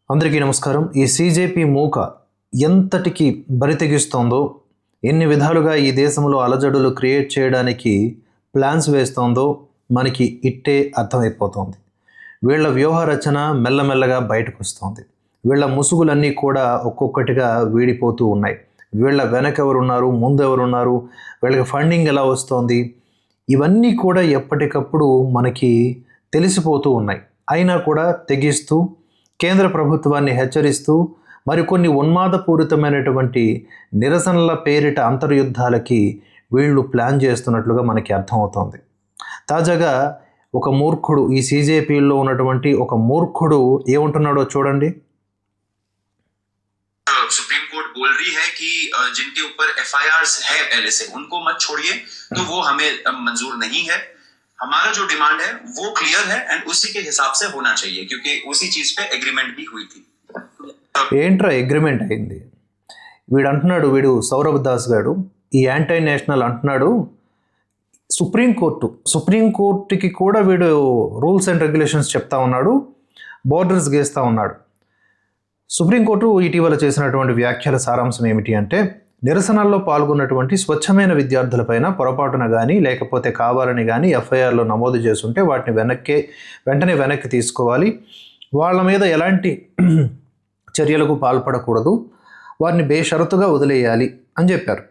అందరికీ నమస్కారం. ఈ సీజేపీ మూక ఎంతటికి బరితెగిస్తోందో, ఎన్ని విధాలుగా ఈ దేశంలో అలజడులు క్రియేట్ చేయడానికి ప్లాన్స్ వేస్తోందో మనకి ఇట్టే అర్థమైపోతుంది. వీళ్ళ వ్యూహ రచన మెల్లమెల్లగా బయటకు వస్తుంది. వీళ్ళ ముసుగులన్నీ కూడా ఒక్కొక్కటిగా వీడిపోతూ ఉన్నాయి. వీళ్ళ వెనకెవరున్నారు, ముందెవరున్నారు, వీళ్ళకి ఫండింగ్ ఎలా వస్తోంది, ఇవన్నీ కూడా ఎప్పటికప్పుడు మనకి తెలిసిపోతూ ఉన్నాయి. అయినా కూడా తెగిస్తూ కేంద్ర ప్రభుత్వాన్ని హెచ్చరిస్తూ మరికొన్ని ఉన్మాదపూరితమైనటువంటి నిరసనల పేరిట అంతర్యుద్ధాలకి వీళ్ళు ప్లాన్ చేస్తున్నట్లుగా మనకి అర్థమవుతోంది. తాజాగా ఒక మూర్ఖుడు, ఈ సీజేపీలో ఉన్నటువంటి ఒక మూర్ఖుడు ఏమంటున్నాడో చూడండి. सुप्रीम कोर्ट बोल रही है कि जिनके ऊपर एफआईआर्स है पहले से उनको मत छोड़िए, तो वो हमें मंजूर नहीं है. हमारा जो डिमांड है वो क्लियर है एंड उसी के हिसाब से होना चाहिए, क्योंकि उसी चीज पे एग्रीमेंट भी हुई थी. ఏంట్రా అగ్రిమెంట్ అయింది? వీడు అంటున్నాడు, వీడు సౌరభ్ దాస్ గారు ఈ యాంటీ నేషనల్ అంటున్నాడు. సుప్రీంకోర్టుకి కూడా వీడు రూల్స్ అండ్ రెగ్యులేషన్స్ చెప్తా ఉన్నాడు, బోర్డర్స్ గీస్తూ ఉన్నాడు. సుప్రీంకోర్టు ఇటీవల చేసినటువంటి వ్యాఖ్యల సారాంశం ఏమిటి అంటే, నిరసనల్లో పాల్గొన్నటువంటి స్వచ్ఛమైన విద్యార్థులపైన పొరపాటున కానీ లేకపోతే కావాలని కానీ ఎఫ్ఐఆర్లో నమోదు చేస్తుంటే వాటిని వెంటనే వెనక్కి తీసుకోవాలి. వాళ్ళ మీద ఎలాంటి చర్యలకు పాల్పడకూడదు, వారిని బేషరతుగా వదిలేయాలి అని చెప్పారు.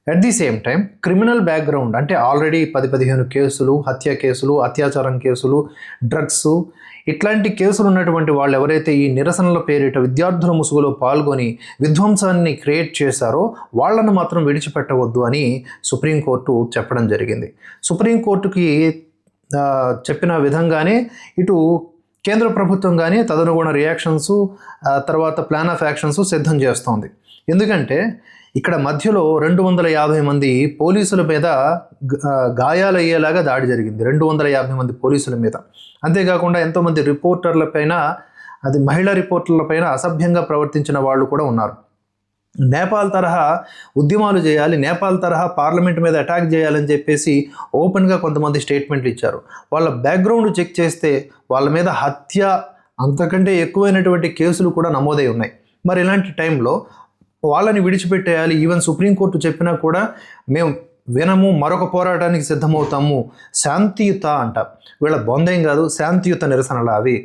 At the same time criminal background అంటే ఆల్రెడీ 10-15 కేసులు, హత్య కేసులు, అత్యాచారం కేసులు, డ్రగ్స్ ఇట్లాంటి కేసులు ఉన్నటువంటి వాళ్ళు ఎవరైతే ఈ నిరసనల పేరిట విద్యార్థుల ముసుగులో పాల్గొని విధ్వంసాన్ని క్రియేట్ చేశారో వాళ్ళను మాత్రం విడిచిపెట్టవద్దు అని సుప్రీంకోర్టు చెప్పడం జరిగింది. సుప్రీంకోర్టుకి చెప్పిన విధంగానే ఇటు కేంద్ర ప్రభుత్వం కానీ తదనుగుణ రియాక్షన్స్, తర్వాత ప్లాన్ ఆఫ్ యాక్షన్స్ సిద్ధం చేస్తోంది. ఎందుకంటే ఇక్కడ మధ్యలో 250 మంది పోలీసుల మీద గాయాలయ్యేలాగా దాడి జరిగింది. 250 మంది పోలీసుల మీద. అంతేకాకుండా ఎంతోమంది రిపోర్టర్లపైన, అది మహిళా రిపోర్టర్లపైన అసభ్యంగా ప్రవర్తించిన వాళ్ళు కూడా ఉన్నారు. నేపాల్ తరహా ఉద్యమాలు చేయాలి, నేపాల్ తరహా పార్లమెంట్ మీద అటాక్ చేయాలని చెప్పేసి ఓపెన్గా కొంతమంది స్టేట్మెంట్లు ఇచ్చారు. వాళ్ళ బ్యాక్గ్రౌండ్ చెక్ చేస్తే వాళ్ళ మీద హత్య, అంతకంటే ఎక్కువైనటువంటి కేసులు కూడా నమోదై ఉన్నాయి. మరి ఇలాంటి టైంలో వాళ్ళని విడిచిపెట్టేయాలి. ఈవెన్ సుప్రీంకోర్టు చెప్పినా కూడా మేము వినము, మరొక పోరాటానికి సిద్ధమవుతాము, శాంతియుత అంట. వీళ్ళ బొందేం కాదు, శాంతియుత నిరసనలు అవి.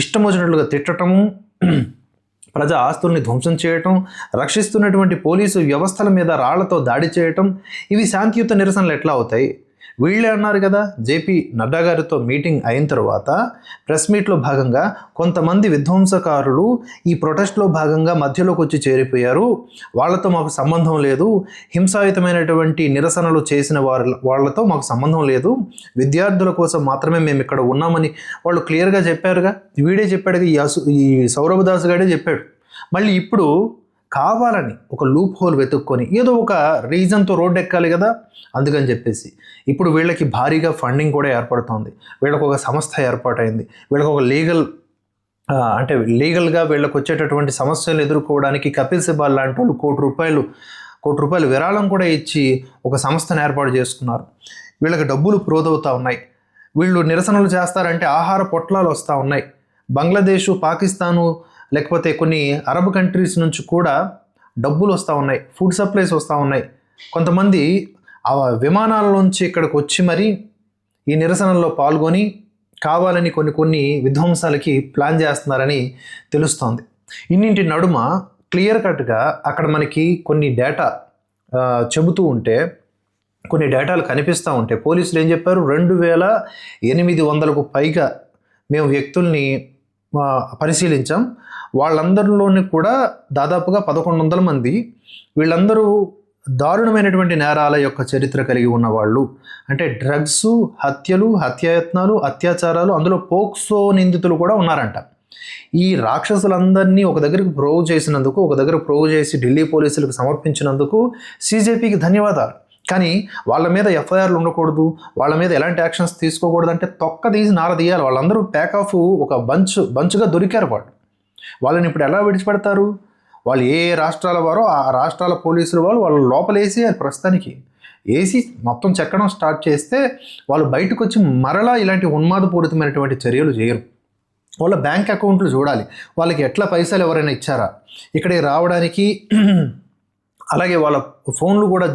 ఇష్టం వచ్చినట్లుగా తిట్టటము, ప్రజా ఆస్తుల్ని ధ్వంసం చేయటం, రక్షిస్తున్నటువంటి పోలీసు వ్యవస్థల మీద రాళ్లతో దాడి చేయటం, ఇవి శాంతియుత నిరసనలు ఎట్లా అవుతాయి? వీళ్ళే అన్నారు కదా, జేపీ నడ్డా గారితో మీటింగ్ అయిన తర్వాత ప్రెస్ మీట్లో భాగంగా కొంతమంది విధ్వంసకారులు ఈ ప్రొటెస్ట్లో భాగంగా మధ్యలోకి వచ్చి చేరిపోయారు, వాళ్ళతో మాకు సంబంధం లేదు, హింసాయుతమైనటువంటి నిరసనలు చేసిన వాళ్ళతో మాకు సంబంధం లేదు, విద్యార్థుల కోసం మాత్రమే మేము ఇక్కడ ఉన్నామని వాళ్ళు క్లియర్గా చెప్పారుగా. వీడే చెప్పాడుగా, ఈ సౌరభ్ దాస్ గారే చెప్పాడు. మళ్ళీ ఇప్పుడు కావాలని ఒక లూప్ హోల్ వెతుక్కొని ఏదో ఒక రీజన్తో రోడ్డు ఎక్కాలి కదా, అందుకని చెప్పేసి ఇప్పుడు వీళ్ళకి భారీగా ఫండింగ్ కూడా ఏర్పడుతోంది. వీళ్ళకు ఒక సంస్థ ఏర్పాటైంది. వీళ్ళకి ఒక లీగల్గా వీళ్ళకి వచ్చేటటువంటి సమస్యలు ఎదుర్కోవడానికి కపిల్ సిబాల్ లాంటి వాళ్ళు కోటి రూపాయలు విరాళం కూడా ఇచ్చి ఒక సంస్థను ఏర్పాటు చేసుకున్నారు. వీళ్ళకి డబ్బులు ప్రోదవుతూ ఉన్నాయి. వీళ్ళు నిరసనలు చేస్తారంటే ఆహార పొట్లాలు వస్తూ ఉన్నాయి. బంగ్లాదేశు, పాకిస్తాను, లేకపోతే కొన్ని అరబ్ కంట్రీస్ నుంచి కూడా డబ్బులు వస్తూ ఉన్నాయి, ఫుడ్ సప్లైస్ వస్తూ ఉన్నాయి. కొంతమంది ఆ విమానాల నుంచి ఇక్కడికి వచ్చి మరి ఈ నిరసనల్లో పాల్గొని కావాలని కొన్ని విధ్వంసాలకి ప్లాన్ చేస్తున్నారని తెలుస్తోంది. ఇన్నింటి నడుమ క్లియర్ కట్గా అక్కడ మనకి కొన్ని డేటా చెబుతూ ఉంటే, కొన్ని డేటాలు కనిపిస్తూ ఉంటే, పోలీసులు ఏం చెప్పారు, 2800కు పైగా మేము వ్యక్తుల్ని పరిశీలించాం. వాళ్ళందరిలోని కూడా దాదాపుగా 1100 మంది, వీళ్ళందరూ దారుణమైనటువంటి నేరాల యొక్క చరిత్ర కలిగి ఉన్నవాళ్ళు. అంటే డ్రగ్స్, హత్యలు, హత్యాయత్నాలు, అత్యాచారాలు, అందులో పోక్సో నిందితులు కూడా ఉన్నారంట. ఈ రాక్షసులందరినీ ఒక దగ్గరకు ప్రోవ్ చేసి ఢిల్లీ పోలీసులకు సమర్పించినందుకు సీజేపీకి ధన్యవాదాలు. కానీ వాళ్ళ మీద ఎఫ్ఐఆర్లు ఉండకూడదు, వాళ్ళ మీద ఎలాంటి యాక్షన్స్ తీసుకోకూడదు అంటే తొక్క తీసి నార తీయాలి. వాళ్ళందరూ ప్యాక్ ఆఫ్ ఒక బంచ్గా దొరికారు. వాళ్ళని ఇప్పుడు ఎలా విడిచిపెడతారు? వాళ్ళు ఏ రాష్ట్రాల వారో ఆ రాష్ట్రాల పోలీసులు వాళ్ళు లోపలేసి ప్రస్తుతానికి ఏసీ మొత్తం చెక్కడం స్టార్ట్ చేస్తే వాళ్ళు బయటకు వచ్చి మరలా ఇలాంటి ఉన్మాదపూరితమైనటువంటి చర్యలు చేయరు. వాళ్ళ బ్యాంక్ అకౌంట్లు చూడాలి, వాళ్ళకి ఎట్లా పైసలు ఎవరైనా ఇచ్చారా, ఇక్కడికి రావడానికి అలాగే వాళ్ళ ఫోన్లు కూడా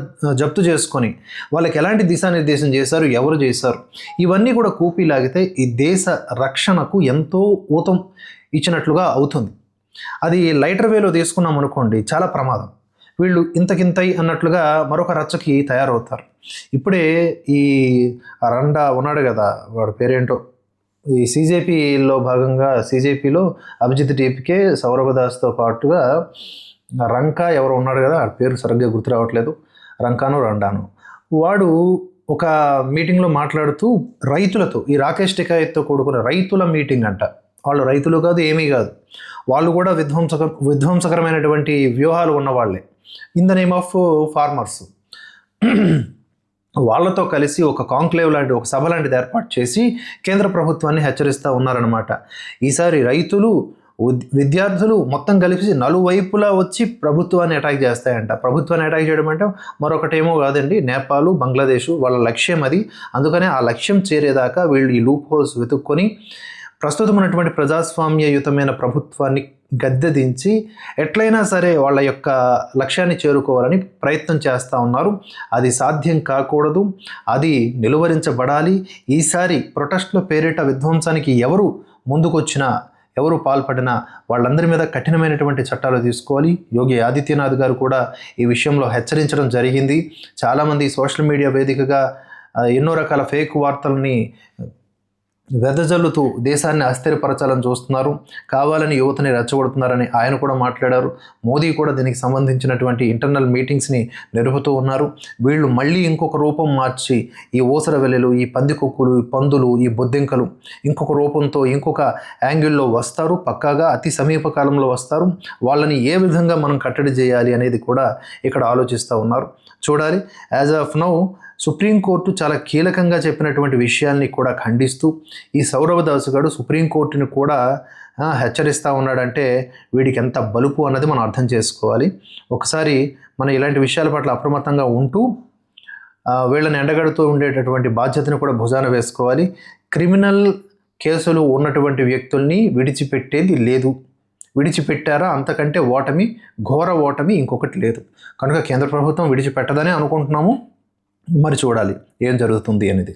జప్తు చేసుకొని వాళ్ళకి ఎలాంటి దిశానిర్దేశం చేశారు, ఎవరు చేశారు, ఇవన్నీ కూడా కూపీ లాగితే ఈ దేశ రక్షణకు ఎంతో ఊతం ఇచ్చినట్లుగా అవుతుంది. అది లైటర్ వేలో తీసుకున్నాం అనుకోండి, చాలా ప్రమాదం. వీళ్ళు ఇంతకింతై అన్నట్లుగా మరొక రచ్చకి తయారవుతారు. ఇప్పుడే ఈ రండా ఉన్నాడు కదా, వాడి పేరేంటో, ఈ సీజేపీలో భాగంగా సీజేపీలో అభిజిత్ టీపీకే సౌరభ్ దాస్తో పాటుగా రంకా ఎవరు ఉన్నాడు కదా, ఆ పేరు సరిగ్గా గుర్తు రావట్లేదు, రంకాను రండాను, వాడు ఒక మీటింగ్లో మాట్లాడుతూ రైతులతో, ఈ రాకేష్ టికాయత్తో కూడుకున్న రైతుల మీటింగ్ అంట, వాళ్ళు రైతులు కాదు ఏమీ కాదు, వాళ్ళు కూడా విధ్వంసకరమైనటువంటి వ్యూహాలు ఉన్నవాళ్ళే, in the name of farmers. వాళ్ళతో కలిసి ఒక కాంక్లేవ్ లాంటి, ఒక సభ లాంటిది ఏర్పాటు చేసి కేంద్ర ప్రభుత్వాన్ని హెచ్చరిస్తూ ఉన్నారనమాట. ఈసారి రైతులు, విద్యార్థులు మొత్తం కలిసి నలువైపులా వచ్చి ప్రభుత్వాన్ని అటాక్ చేస్తాయంట. ప్రభుత్వాన్ని అటాక్ చేయడం అంటే మరొకటేమో కాదండి, నేపాల్, బంగ్లాదేశ్ వాళ్ళ లక్ష్యం అది. అందుకనే ఆ లక్ష్యం చేరేదాకా వీళ్ళు ఈ లూప్ హోల్స్ వెతుక్కొని ప్రస్తుతం ఉన్నటువంటి ప్రజాస్వామ్యయుతమైన ప్రభుత్వాన్ని గద్దెదించి ఎట్లయినా సరే వాళ్ళ యొక్క లక్ష్యాన్ని చేరుకోవాలని ప్రయత్నం చేస్తూ ఉన్నారు. అది సాధ్యం కాకూడదు, అది నిలువరించబడాలి. ఈసారి ప్రొటెస్ట్ల పేరిట విధ్వంసానికి ఎవరు ముందుకొచ్చినా, ఎవరు పాల్పడినా వాళ్ళందరి మీద కఠినమైనటువంటి చట్టాలు తీసుకోవాలి. యోగి ఆదిత్యనాథ్ గారు కూడా ఈ విషయంలో హెచ్చరించడం జరిగింది. చాలామంది సోషల్ మీడియా వేదికగా ఎన్నో రకాల ఫేక్ వార్తల్ని వెదజల్లుతూ దేశాన్ని అస్థిరపరచాలని చూస్తున్నారు, కావాలని యువతని రెచ్చగొడుతున్నారని ఆయన కూడా మాట్లాడారు. మోదీ కూడా దీనికి సంబంధించినటువంటి ఇంటర్నల్ మీటింగ్స్ని నిలుపుతూ ఉన్నారు. వీళ్ళు మళ్ళీ ఇంకొక రూపం మార్చి ఈ ఊసరవెల్లెలు, ఈ పందికొక్కులు, ఈ పందులు, ఈ బొద్దింకలు ఇంకొక రూపంతో, ఇంకొక యాంగిల్లో వస్తారు, పక్కాగా అతి సమీప కాలంలో వస్తారు. వాళ్ళని ఏ విధంగా మనం కట్టడి చేయాలి అనేది కూడా ఇక్కడ ఆలోచిస్తూ ఉన్నారు. చూడాలి. యాజ్ ఆఫ్ నౌ సుప్రీంకోర్టు చాలా కీలకంగా చెప్పినటువంటి విషయాల్ని కూడా ఖండిస్తూ ఈ సౌరభ్ దాస్ గారు సుప్రీంకోర్టుని కూడా హెచ్చరిస్తూ ఉన్నాడంటే వీడికి ఎంత బలుపు అన్నది మనం అర్థం చేసుకోవాలి. ఒకసారి మనం ఇలాంటి విషయాల పట్ల అప్రమత్తంగా ఉంటూ వీళ్ళని ఎండగడుతూ ఉండేటటువంటి బాధ్యతను కూడా భుజాన వేసుకోవాలి. క్రిమినల్ కేసులు ఉన్నటువంటి వ్యక్తుల్ని విడిచిపెట్టేది లేదు. విడిచిపెట్టారా అంతకంటే ఓటమి, ఘోర ఓటమి ఇంకొకటి లేదు. కనుక కేంద్ర ప్రభుత్వం విడిచిపెట్టదనే అనుకుంటున్నాము. మరి చూడాలి ఏం జరుగుతుంది అనేది.